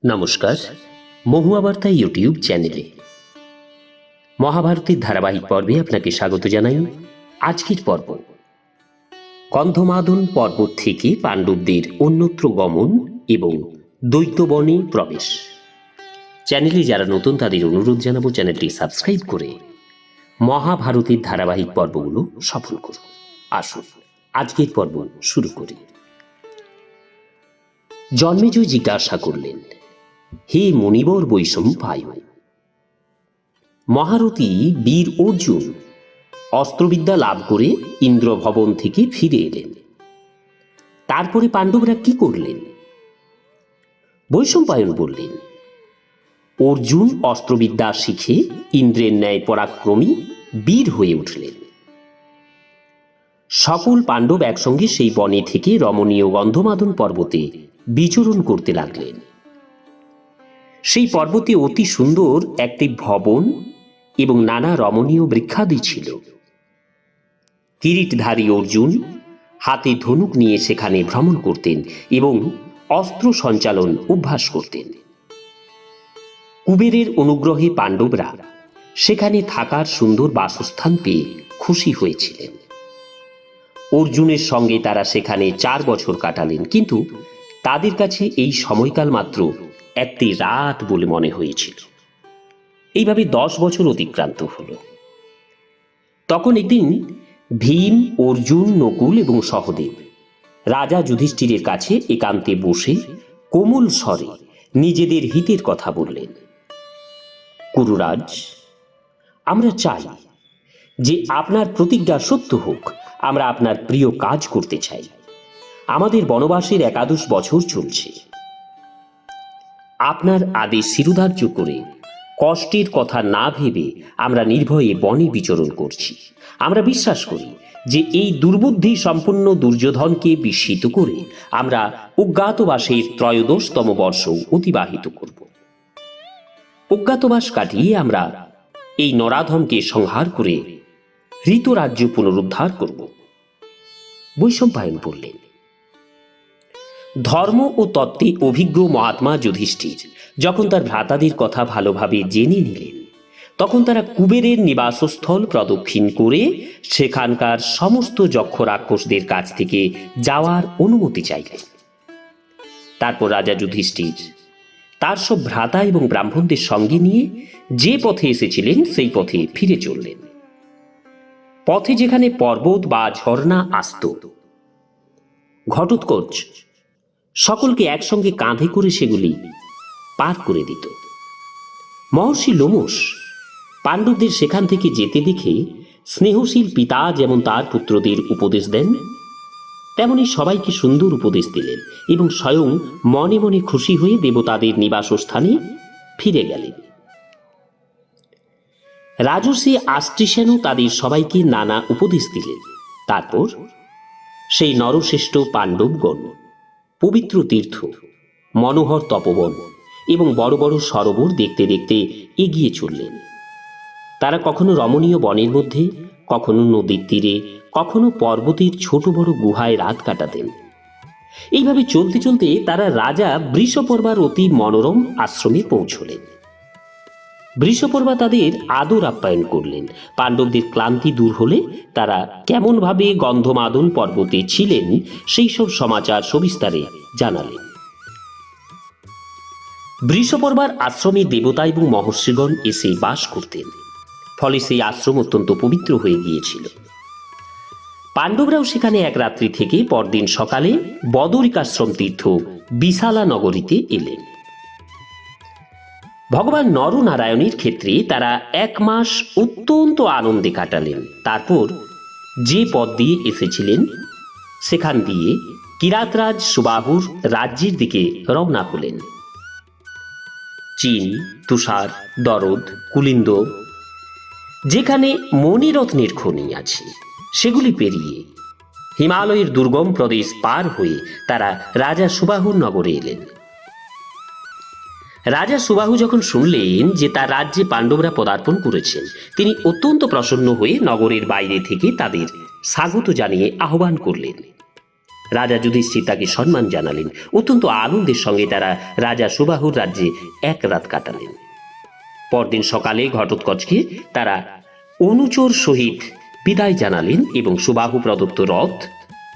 নমস্কার, মহুয়া বার্তা ইউটিউব চ্যানেলে মহাভারতের ধারাবাহিক পর্বে আপনাকে স্বাগত জানাই। আজকের পর্ব গন্ধমাদন পর্বত থেকে পাণ্ডবদের অন্যত্র গমন এবং দৈত্যবনে প্রবেশ। চ্যানেলে যারা নতুন তাদের অনুরোধ জানাবো চ্যানেলটি সাবস্ক্রাইব করে মহাভারতের ধারাবাহিক পর্বগুলো সফল করুন। আসুন আজকের পর্ব শুরু করি। জন্মেজয় জিজ্ঞাসা করলেন, হে মণিবর বৈষম্পায়ন, মহারথী বীর অর্জুন অস্ত্রবিদ্যা লাভ করে ইন্দ্রভবন থেকে ফিরে এলেন, তারপরে পাণ্ডবরা কি করলেন? বৈষম্পায়ন বললেন, অর্জুন অস্ত্রবিদ্যা শিখে ইন্দ্রের ন্যায় পরাক্রমী বীর হয়ে উঠলেন। সকল পাণ্ডব একসঙ্গে সেই বনে থেকে রমণীয় গন্ধমাদন পর্বতে বিচরণ করতে লাগলেন। সেই পর্বতে অতি সুন্দর একটি ভবন এবং নানা রমণীয় বৃক্ষাদি ছিল। কিরীটধারী অর্জুন হাতে ধনুক নিয়ে সেখানে ভ্রমণ করতেন এবং অস্ত্র সঞ্চালন অভ্যাস করতেন। কুবেরের অনুগ্রহে পাণ্ডবরা সেখানে থাকার সুন্দর বাসস্থান পেয়ে খুশি হয়েছিলেন। অর্জুনের সঙ্গে তারা সেখানে 4 বছর কাটালেন, কিন্তু তাদের কাছে এই সময়কাল মাত্র একটি রাত বলে মনে হয়েছিল। এইভাবে 10 বছর অতিক্রান্ত হল। তখন একদিন ভীম, অর্জুন, নকুল এবং সহদেব রাজা যুধিষ্ঠিরের কাছে একান্তে বসে কোমল স্বরে নিজেদের হিতের কথা বললেন। কুরুরাজ, আমরা চাই যে আপনার প্রতিজ্ঞা সত্য হোক। আমরা আপনার প্রিয় কাজ করতে চাই। আমাদের বনবাসের 11 বছর চলছে। আপনার আদেশ শিরোধার্য করে কষ্টের কথা না ভেবে আমরা নির্ভয়ে বনে বিচরণ করছি। আমরা বিশ্বাস করি যে এই দুর্বুদ্ধি সম্পন্ন দুর্যোধনকে বিস্মিত করে আমরা অজ্ঞাতবাসের 13তম বর্ষ অতিবাহিত করব। অজ্ঞাতবাস কাটিয়ে আমরা এই নরাধমকে সংহার করে হৃতরাজ্য পুনরুদ্ধার করব। বৈশম্পায়ন বললেন, ধর্ম ও তত্ত্বে অভিজ্ঞ মহাত্মা যুধিষ্ঠির যখন তার ভ্রাতাদের কথা ভালোভাবে জেনে নিলেন, তখন তারা কুবেরের নিবাসস্থল প্রদক্ষিণ করে সেখানকার সমস্ত যক্ষ রাক্ষসদের কাছ থেকে যাওয়ার অনুমতি চাইলেন। তারপর রাজা যুধিষ্ঠির তার সব ভ্রাতা এবং ব্রাহ্মণদের সঙ্গে নিয়ে যে পথে এসেছিলেন সেই পথে ফিরে চললেন। পথে যেখানে পর্বত বা ঝর্ণা আসত, ঘটোৎকচ সকলকে একসঙ্গে কাঁধে করে সেগুলি পার করে দিত। মহর্ষি লোমশ পাণ্ডবদের সেখান থেকে যেতে দেখে স্নেহশীল পিতা যেমন তার পুত্রদের উপদেশ দেন, তেমনি সবাইকে সুন্দর উপদেশ দিলেন এবং স্বয়ং মনে মনে খুশি হয়ে দেবতাদের নিবাসস্থানে ফিরে গেলেন। রাজর্ষি আষ্ট্রিসেনও তাদের সবাইকে নানা উপদেশ দিলেন। তারপর সেই নরশ্রেষ্ঠ পাণ্ডবগণ পবিত্র তীর্থ, মনোহর তপবন এবং বড় বড় সরোবর দেখতে দেখতে এগিয়ে চললেন। তারা কখনো রমণীয় বনের মধ্যে, কখনো নদীর তীরে, কখনো পর্বতের ছোট বড় গুহায় রাত কাটাতেন। এইভাবে চলতে চলতে তারা রাজা বৃষপর্বার অতি মনোরম আশ্রমে পৌঁছলেন। বৃষপর্বা তাদের আদর আপ্যায়ন করলেন। পাণ্ডবদের ক্লান্তি দূর হলে তারা কেমনভাবে গন্ধমাদন পর্বতে ছিলেন সেই সব সমাচার সবিস্তারে জানালেন। বৃষপর্বার আশ্রমে দেবতা এবং মহর্ষিগণ এসে বাস করতেন, ফলে সেই আশ্রম অত্যন্ত পবিত্র হয়ে গিয়েছিল। পাণ্ডবরাও সেখানে এক রাত্রি থেকে পরদিন সকালে বদরিকাশ্রম তীর্থ বিশালা নগরীতে এলেন। ভগবান নরনারায়ণের ক্ষেত্রে তারা 1 মাস অত্যন্ত আনন্দে কাটালেন। তারপর যে পথ দিয়ে এসেছিলেন সেখান দিয়ে কিরাতরাজ সুবাহুর রাজ্যের দিকে রওনা হলেন। চীন, তুষার, দরদ, কুলিন্দ যেখানে মণিরত্নের খনি আছে সেগুলি পেরিয়ে হিমালয়ের দুর্গম প্রদেশ পার হয়ে তারা রাজা সুবাহুর নগরে এলেন। রাজা সুবাহু যখন শুনলেন যে তার রাজ্যে পাণ্ডবরা পদার্পণ করেছেন, তিনি অত্যন্ত প্রসন্ন হয়ে নগরের বাইরে থেকে তাদের স্বাগত জানিয়ে আহ্বান করলেন। রাজা যুধিষ্ঠির তাকে সম্মান জানালেন। অত্যন্ত আনন্দের সঙ্গে তারা রাজা সুবাহুর রাজ্যে এক রাত কাটালেন। পরদিন সকালে ঘটোৎকচকে তারা অনুচর সহিত বিদায় জানালেন এবং সুবাহু প্রদত্ত রথ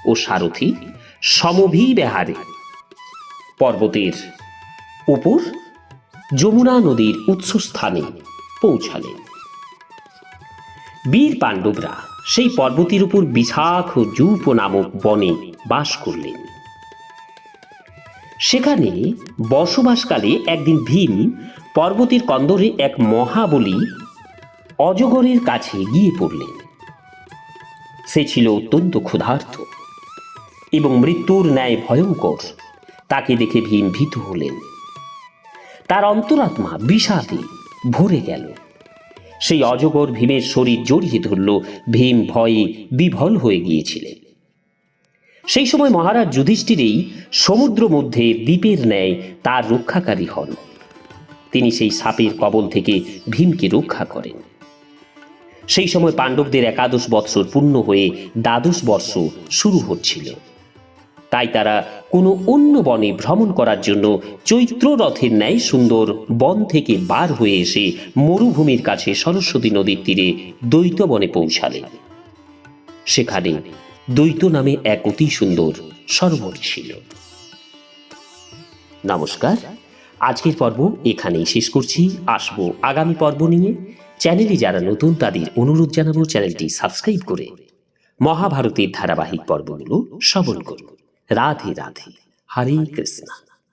ও সারথি সমভিব্যাহারে পর্বতের উপর যমুনা নদীর উৎসস্থানে পৌঁছালেন। বীর পাণ্ডবরা সেই পর্বতের উপর বিশাখ জূপ নামক বনে বাস করলেন। সেখানে বসবাসকালে একদিন ভীম পর্বতের কন্দরে এক মহাবলী অজগরের কাছে গিয়ে পড়লেন। সে ছিল অত্যন্ত ক্ষুধার্ত এবং মৃত্যুর ন্যায় ভয়ঙ্কর। তাকে দেখে ভীম ভীত হলেন। তার অন্তরাত্মা বিষাদে ভরে গেল। সেই অজগর ভীমের শরীর জড়িয়ে ধরল। ভীম ভয়ে বিভল হয়ে গিয়েছিলেন। সেই সময় মহারাজ যুধিষ্ঠিরেই সমুদ্র মধ্যে দ্বীপের ন্যায় তার রক্ষাকারী হন। তিনি সেই সাপের কবল থেকে ভীমকে রক্ষা করেন। সেই সময় পাণ্ডবদের 11 বৎসর পূর্ণ হয়ে 12 বর্ষ শুরু হচ্ছিল। তাই তারা কোনো অন্য বনে ভ্রমণ করার জন্য চৈত্র রথের ন্যায় সুন্দর বন থেকে বার হয়ে এসে মরুভূমির কাছে সরস্বতী নদীর তীরে দ্বৈত বনে পৌঁছালেন। সেখানে দ্বৈত নামে এক অতি সুন্দর সরোবর ছিল। নমস্কার, আজকের পর্ব এখানেই শেষ করছি। আসবো আগামী পর্ব নিয়ে। চ্যানেলে যারা নতুন তাদের অনুরোধ জানাবো চ্যানেলটি সাবস্ক্রাইব করে মহাভারতের ধারাবাহিক পর্বগুলো শ্রবণ করুন। রাধে রাধে, হরে কৃষ্ণ।